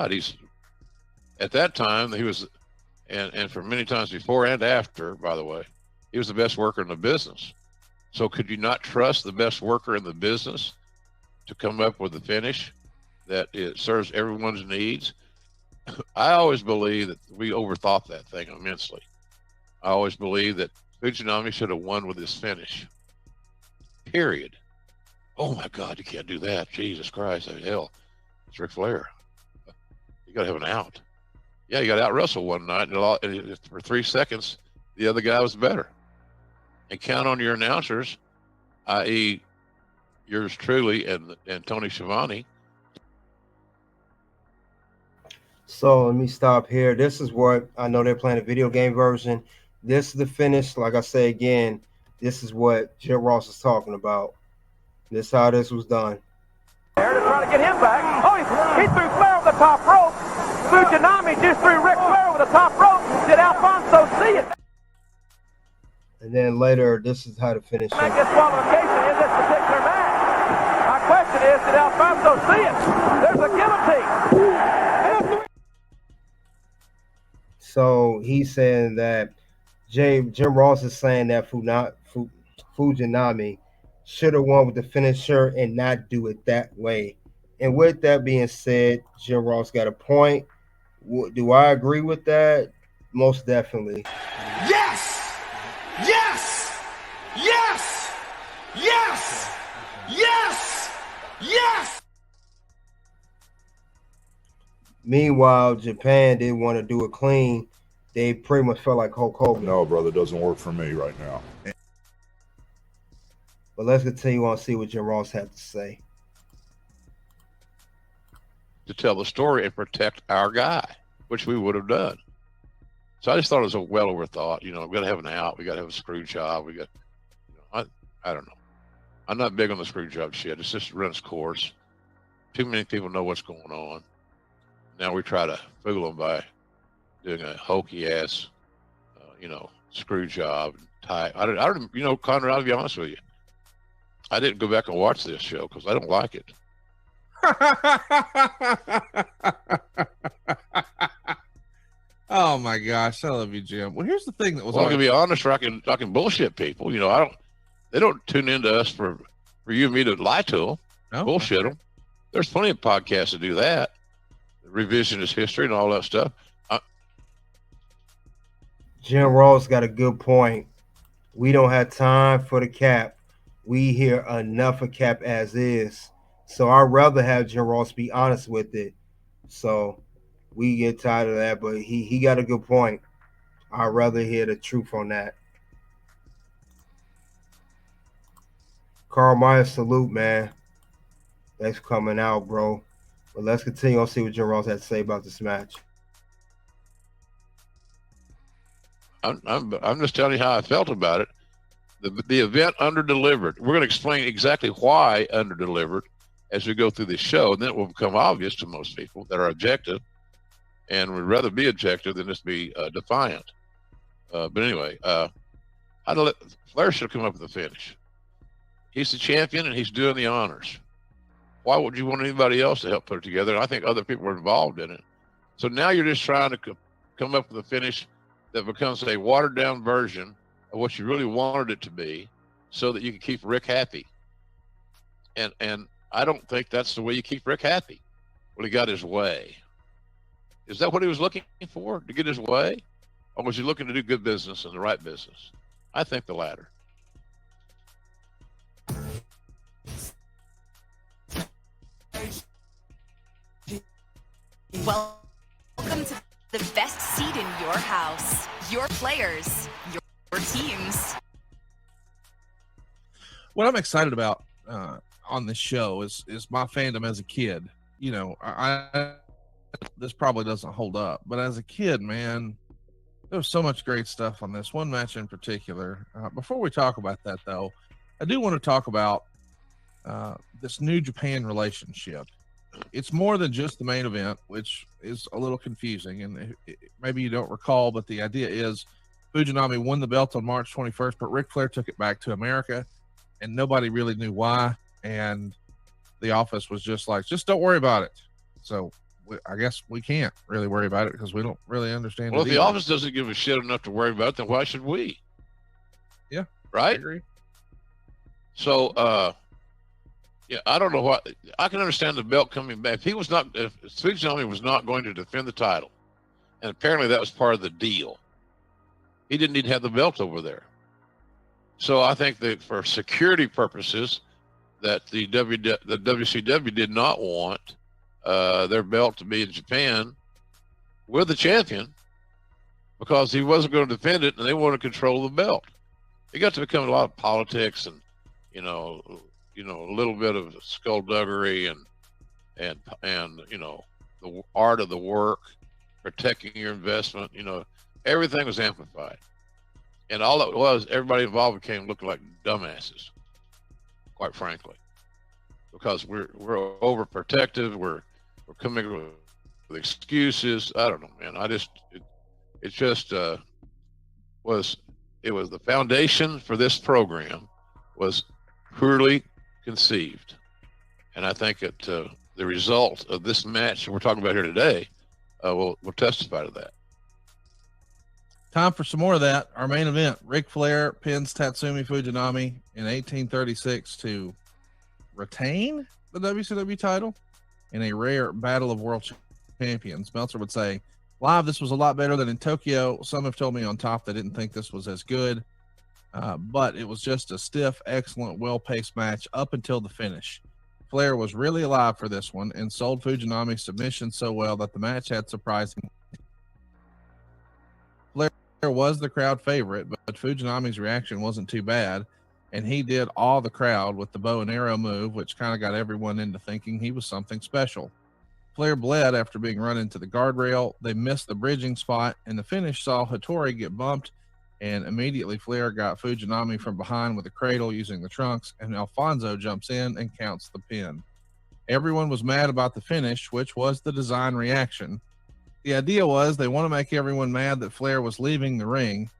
He's at that time he was, and for many times before and after, by the way, he was the best worker in the business. So could you not trust the best worker in the business to come up with a finish that it serves everyone's needs? I always believe that we overthought that thing immensely. I always believe that Fujinami should have won with his finish. Period. Oh my God, you can't do that. Jesus Christ, hell, it's Ric Flair. You got to have an out. Yeah, you got to out wrestle one night, and for 3 seconds, the other guy was better. And count on your announcers, i.e., yours truly and Tony Schiavone. So let me stop here. This is what I know they're playing a video game version. This is the finish. Like I say again, this is what Jim Ross is talking about. This is how this was done. There to try to get him back. Oh, he threw Flair over the top rope. Fujinami just threw Ric Flair over the top rope. Did Alfonso see it? And then later, this is how to finish. Make disqualification in this particular match. My question is, did Alfonso see it? There's a guillotine. So he's saying that Jim Ross is saying that Fujinami should have won with the finisher and not do it that way. And with that being said, Jim Ross got a point. Do I agree with that? Most definitely. Yes! Yes! Yes! Yes! Yes! Yes! Meanwhile, Japan didn't want to do it clean. They pretty much felt like Hulk Hogan. No, brother, it doesn't work for me right now. But let's continue on and see what Jim Ross had to say. To tell the story and protect our guy, which we would have done. So I just thought it was a well overthought. You know, we got to have an out. We got to have a screw job. We got, I don't know. I'm not big on the screw job shit. It's just run its course. Too many people know what's going on. Now we try to fool them by doing a hokey ass, screw job. Tie. I don't, Conrad, I'll be honest with you. I didn't go back and watch this show because I don't like it. Oh my gosh, I love you, Jim. Well, here's the thing that was. Well, I'm gonna be honest, I can bullshit people. They don't tune into us for you and me to lie to them, bullshit them. There's plenty of podcasts that do that, revisionist history and all that stuff. Jim Ross got a good point. We don't have time for the cap. We hear enough of cap as is. So I'd rather have Jim Ross be honest with it. So we get tired of that, but he got a good point. I'd rather hear the truth on that. Carl Myers, salute, man. Thanks for coming out, bro. But let's continue on see what Jim Ross had to say about this match. I'm just telling you how I felt about it. The event under-delivered. We're going to explain exactly why under-delivered as we go through this show, and then it will become obvious to most people that are objective and would rather be objective than just be defiant. But anyway, Flair should have come up with a finish. He's the champion, and he's doing the honors. Why would you want anybody else to help put it together? And I think other people were involved in it. So now you're just trying to come up with a finish that becomes a watered-down version of what you really wanted it to be so that you can keep Rick happy. And I don't think that's the way you keep Rick happy. Well, he got his way. Is that what he was looking for, to get his way? Or was he looking to do good business and the right business? I think the latter. Welcome to the best seat in your house, your players, your teams. What I'm excited about on this show is my fandom as a kid. I this probably doesn't hold up, but as a kid, man, there was so much great stuff on this one match in particular. Before we talk about that, though, I do want to talk about this New Japan relationship. It's more than just the main event, which is a little confusing, and maybe you don't recall, but the idea is Fujinami won the belt on March 21st, but Ric Flair took it back to America, and nobody really knew why, and the office was just like, just don't worry about it. So I guess we can't really worry about it because we don't really understand. Well, it if the either. office doesn't give a shit enough to worry about, then why should we? Yeah, right. I agree. So, yeah, I don't know what I can understand the belt coming back. If Fujinami was not going to defend the title, and apparently that was part of the deal, he didn't need to have the belt over there. So I think that for security purposes, that the WCW did not want their belt to be in Japan with the champion because he wasn't going to defend it, and they wanted to control the belt. It got to become a lot of politics and a little bit of skullduggery and the art of the work, protecting your investment. Everything was amplified, and all it was, everybody involved became looking like dumbasses, quite frankly, because we're overprotective. We're coming with excuses. I don't know, man. It was the foundation for this program was poorly conceived, and I think the result of this match that we're talking about here today will testify to that. Time for some more of that. Our main event: Ric Flair pins Tatsumi Fujinami in 1836 to retain the WCW title in a rare battle of world champions. Meltzer would say, live, this was a lot better than in Tokyo. Some have told me on top they didn't think this was as good, but it was just a stiff, excellent, well-paced match up until the finish. Flair was really alive for this one and sold Fujinami's submission so well that the match had surprising. Flair was the crowd favorite, but Fujinami's reaction wasn't too bad, and he did awe the crowd with the bow and arrow move, which kind of got everyone into thinking he was something special. Flair bled after being run into the guardrail. They missed the bridging spot, and the finish saw Hattori get bumped, and immediately Flair got Fujinami from behind with a cradle using the trunks, and Alfonso jumps in and counts the pin. Everyone was mad about the finish, which was the design reaction. The idea was they want to make everyone mad that Flair was leaving the ring.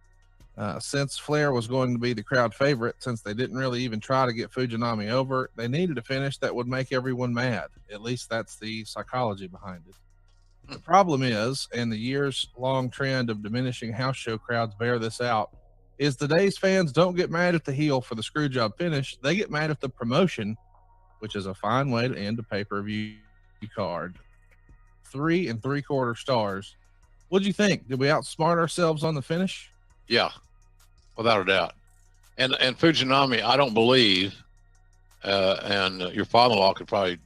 Since Flair was going to be the crowd favorite, since they didn't really even try to get Fujinami over, they needed a finish that would make everyone mad. At least that's the psychology behind it. The problem is, and the years-long trend of diminishing house show crowds bear this out, is today's fans don't get mad at the heel for the screwjob finish. They get mad at the promotion, which is a fine way to end a pay-per-view card. 3 3/4 stars. What'd you think? Did we outsmart ourselves on the finish? Yeah, without a doubt. And Fujinami, I don't believe, and your father-in-law could probably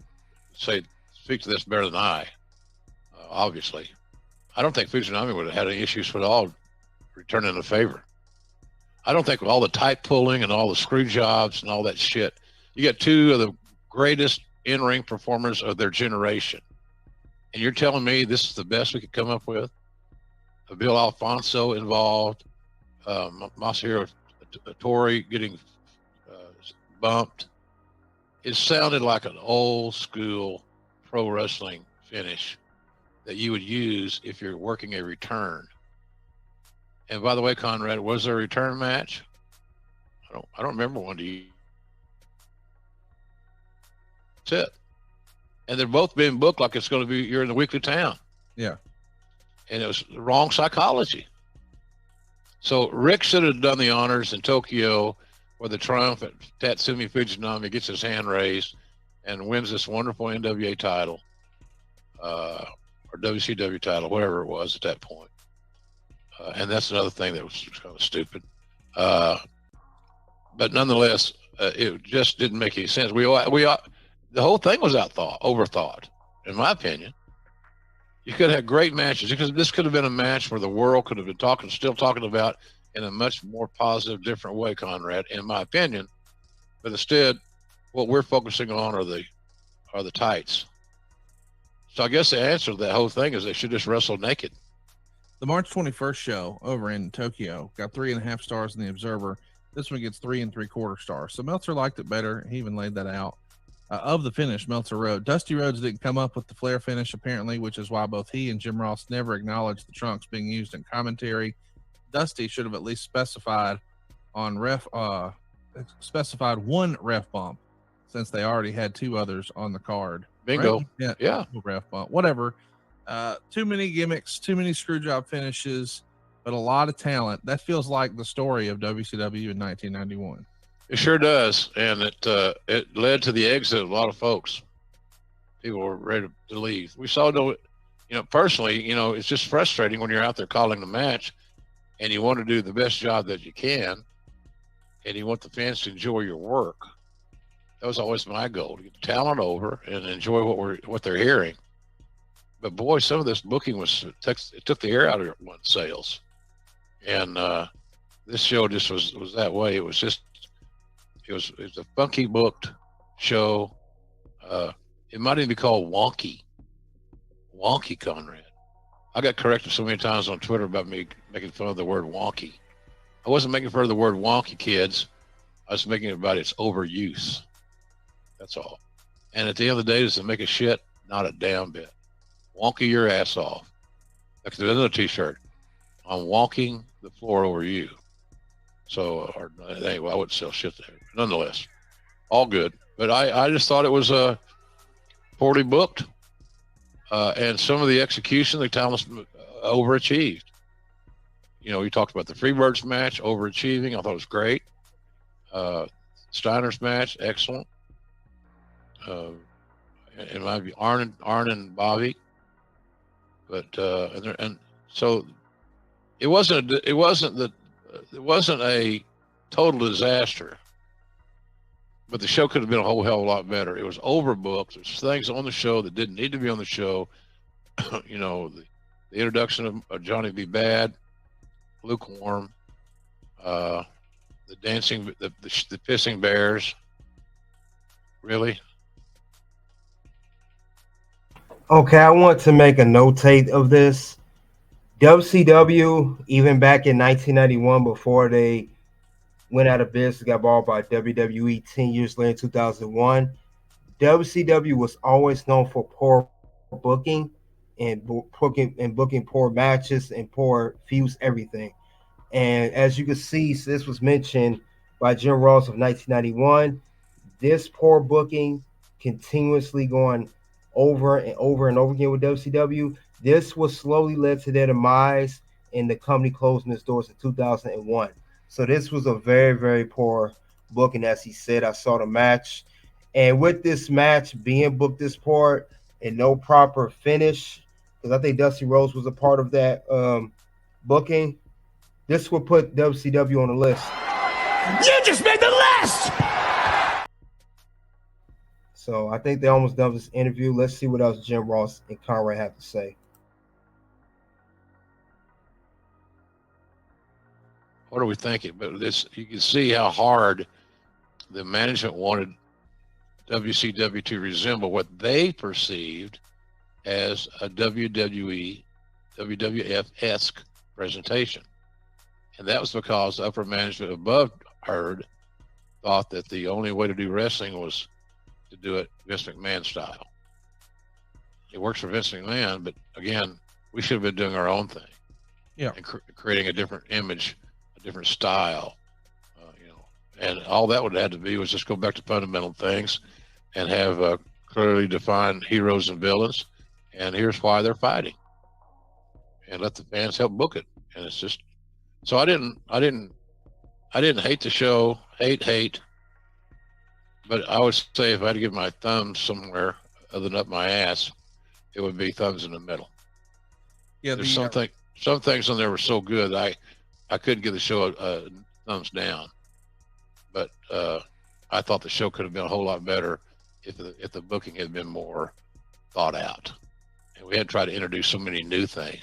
speak to this better than I, obviously. I don't think Fujinami would have had any issues at all returning the favor. I don't think with all the tight pulling and all the screw jobs and all that shit, you got two of the greatest in-ring performers of their generation. And you're telling me this is the best we could come up with? Bill Alfonso involved, Masahiro Hattori getting bumped. It sounded like an old school pro wrestling finish that you would use if you're working a return. And by the way, Conrad, was there a return match? I don't remember one. Do you? That's it. And they're both being booked like it's going to be you're in the weekly town. Yeah. And it was the wrong psychology. So Rick should have done the honors in Tokyo where the triumphant Tatsumi Fujinami gets his hand raised and wins this wonderful NWA title, or WCW title, whatever it was at that point. And that's another thing that was kind of stupid. But nonetheless, it just didn't make any sense. The whole thing was overthought, in my opinion. You could have great matches because this could have been a match where the world could have been still talking about in a much more positive, different way, Conrad, in my opinion. But instead, what we're focusing on are the tights. So I guess the answer to that whole thing is they should just wrestle naked. The March 21st show over in Tokyo got 3.5 stars in the Observer. This one gets 3 3/4 stars. So Meltzer liked it better. He even laid that out. Of the finish, Meltzer wrote, Dusty Rhodes didn't come up with the Flair finish, apparently, which is why both he and Jim Ross never acknowledged the trunks being used in commentary. Dusty should have at least specified one ref bump, since they already had 2 others on the card. Bingo. Right? Yeah. Ref bump. Whatever. Too many gimmicks, too many screw job finishes, but a lot of talent. That feels like the story of WCW in 1991. It sure does, and it led to the exit of a lot of folks. People were ready to leave. We saw no, personally, it's just frustrating when you're out there calling the match, and you want to do the best job that you can, and you want the fans to enjoy your work. That was always my goal: to get the talent over and enjoy what they're hearing. But boy, some of this booking it took the air out of one's sails, and this show just was that way. It was a funky booked show. It might even be called wonky, Conrad. I got corrected so many times on Twitter about me making fun of the word wonky. I wasn't making fun of the word wonky, kids. I was making it about its overuse. That's all. And at the end of the day, does it make a shit? Not a damn bit. Wonky your ass off. Like there's another T-shirt. I'm wonking the floor over you. So, anyway, I wouldn't sell shit there. Nonetheless, all good. But I just thought it was poorly booked. And some of the execution, the talents overachieved. You talked about the Freebirds match, overachieving. I thought it was great. Steiner's match, excellent. In my view, Arn and Bobby. But and so it wasn't a total disaster. But the show could have been a whole hell of a lot better. It was overbooked. There's things on the show that didn't need to be on the show. The introduction of Johnny B. Bad, lukewarm, the dancing, the pissing bears. Really? Okay, I want to make a notate of this. WCW, even back in 1991, before they went out of business, got bought by WWE 10 years later in 2001, WCW was always known for poor booking and booking poor matches and poor feuds, everything. And as you can see, so this was mentioned by Jim Ross of 1991. This poor booking continuously going over and over and over again with WCW. This was slowly led to their demise and the company closing its doors in 2001. So this was a very, very poor booking, as he said. I saw the match. And with this match being booked this poor and no proper finish, because I think Dusty Rhodes was a part of that booking, this would put WCW on the list. You just made the list! So I think they almost done this interview. Let's see what else Jim Ross and Conrad have to say. What are we thinking? But you can see how hard the management wanted WCW to resemble what they perceived as a WWE, WWF-esque presentation. And that was because the upper management above Herd thought that the only way to do wrestling was to do it Vince McMahon style. It works for Vince McMahon, but again, we should have been doing our own thing. Yeah. And creating a different image, a different style, and all that would have had to be was just go back to fundamental things and have clearly defined heroes and villains. And here's why they're fighting, and let the fans help book it. And it's just, so I didn't hate the show, hate, but I would say if I had to give my thumbs somewhere other than up my ass, it would be thumbs in the middle. Yeah. There's some things on there were so good. I couldn't give the show a thumbs down, but I thought the show could have been a whole lot better if the booking had been more thought out, and we had tried to introduce so many new things.